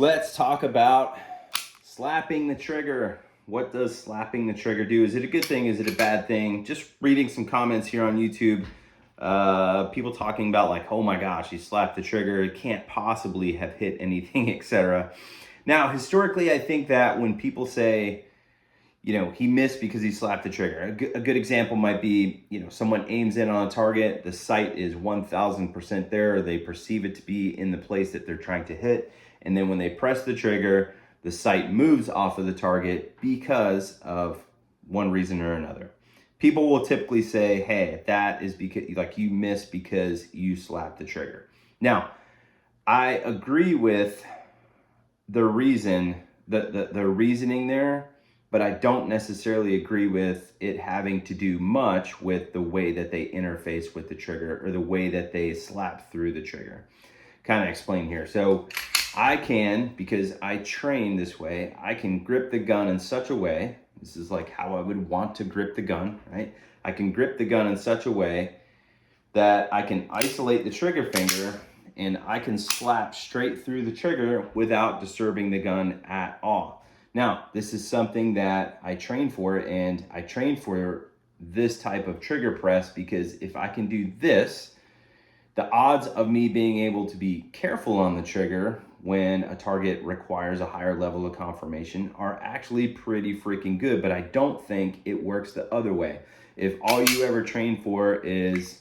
Let's talk about slapping the trigger. What does slapping the trigger do? Is it a good thing? Is it a bad thing? Just reading some comments here on YouTube. People talking about like, oh my gosh, he slapped the trigger. It can't possibly have hit anything, etc. Now, historically, I think that when people say, he missed because he slapped the trigger. A good example might be, someone aims in on a target, the sight is 1000% there, they perceive it to be in the place that they're trying to hit, and then when they press the trigger, the sight moves off of the target because of one reason or another. People will typically say, hey, that is because you missed because you slapped the trigger. Now, I agree with the reason, the reasoning there, but I don't necessarily agree with it having to do much with the way that they interface with the trigger or the way that they slap through the trigger. Kind of explain here. So I can, because I train this way, I can grip the gun in such a way, this is like how I would want to grip the gun, right? I can grip the gun in such a way that I can isolate the trigger finger and I can slap straight through the trigger without disturbing the gun at all. Now, this is something that I train for, and I train for this type of trigger press because if I can do this, the odds of me being able to be careful on the trigger when a target requires a higher level of confirmation are actually pretty freaking good, but I don't think it works the other way. If all you ever train for is,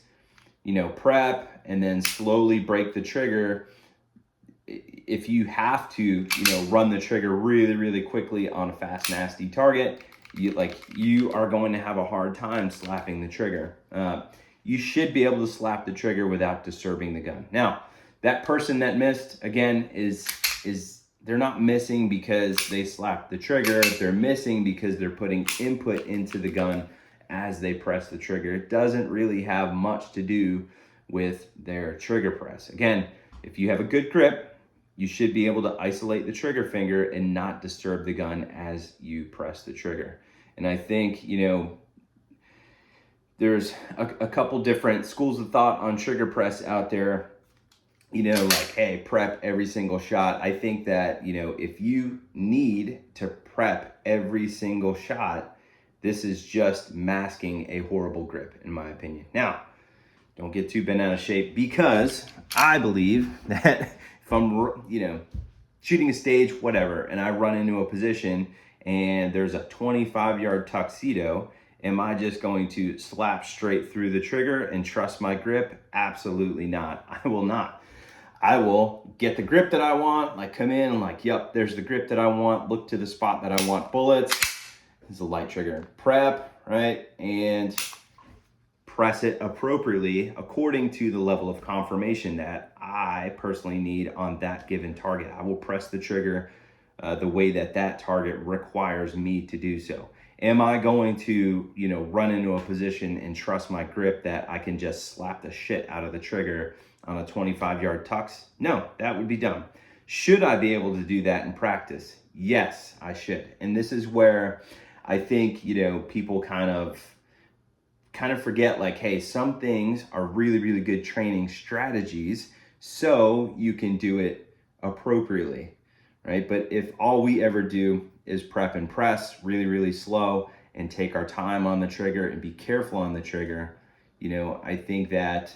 prep and then slowly break the trigger, if you have to, run the trigger really, really quickly on a fast, nasty target, you are going to have a hard time slapping the trigger. You should be able to slap the trigger without disturbing the gun. Now, that person that missed, again, is they're not missing because they slapped the trigger. They're missing because they're putting input into the gun as they press the trigger. It doesn't really have much to do with their trigger press. Again, if you have a good grip, you should be able to isolate the trigger finger and not disturb the gun as you press the trigger. And I think, there's a couple different schools of thought on trigger press out there, hey, prep every single shot. I think that, if you need to prep every single shot, this is just masking a horrible grip, in my opinion. Now, don't get too bent out of shape, because I believe that if I'm, shooting a stage, whatever, and I run into a position and there's a 25-yard tuxedo, am I just going to slap straight through the trigger and trust my grip? Absolutely not. I will not. I will get the grip that I want, come in and yep, there's the grip that I want, look to the spot that I want bullets. This is a light trigger. Prep, right? And press it appropriately according to the level of confirmation that I personally need on that given target. I will press the trigger the way that target requires me to do so. Am I going to, run into a position and trust my grip that I can just slap the shit out of the trigger on a 25-yard tux? No, that would be dumb. Should I be able to do that in practice? Yes, I should. And this is where I think, people kind of forget hey, some things are really, really good training strategies so you can do it appropriately, right? But if all we ever do is prep and press really, really slow and take our time on the trigger and be careful on the trigger, I think that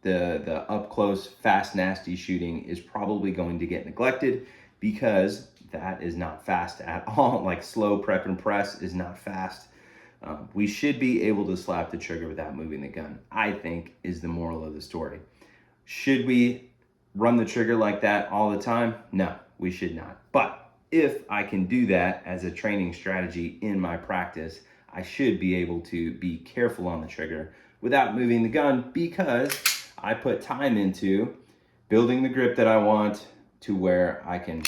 the up close, fast, nasty shooting is probably going to get neglected because that is not fast at all. Slow prep and press is not fast. We should be able to slap the trigger without moving the gun, I think, is the moral of the story. Should we run the trigger like that all the time? No, we should not. But if I can do that as a training strategy in my practice, I should be able to be careful on the trigger without moving the gun, because I put time into building the grip that I want to where I can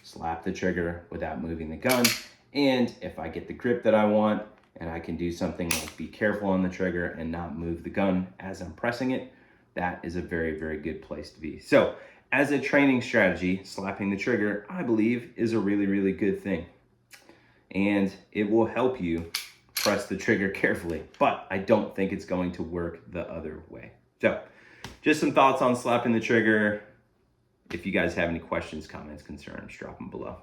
slap the trigger without moving the gun. And if I get the grip that I want and I can do something like be careful on the trigger and not move the gun as I'm pressing it, that is a very, very good place to be. So as a training strategy, slapping the trigger, I believe, is a really, really good thing. And it will help you press the trigger carefully, but I don't think it's going to work the other way. So just some thoughts on slapping the trigger. if you guys have any questions, comments, concerns, drop them below.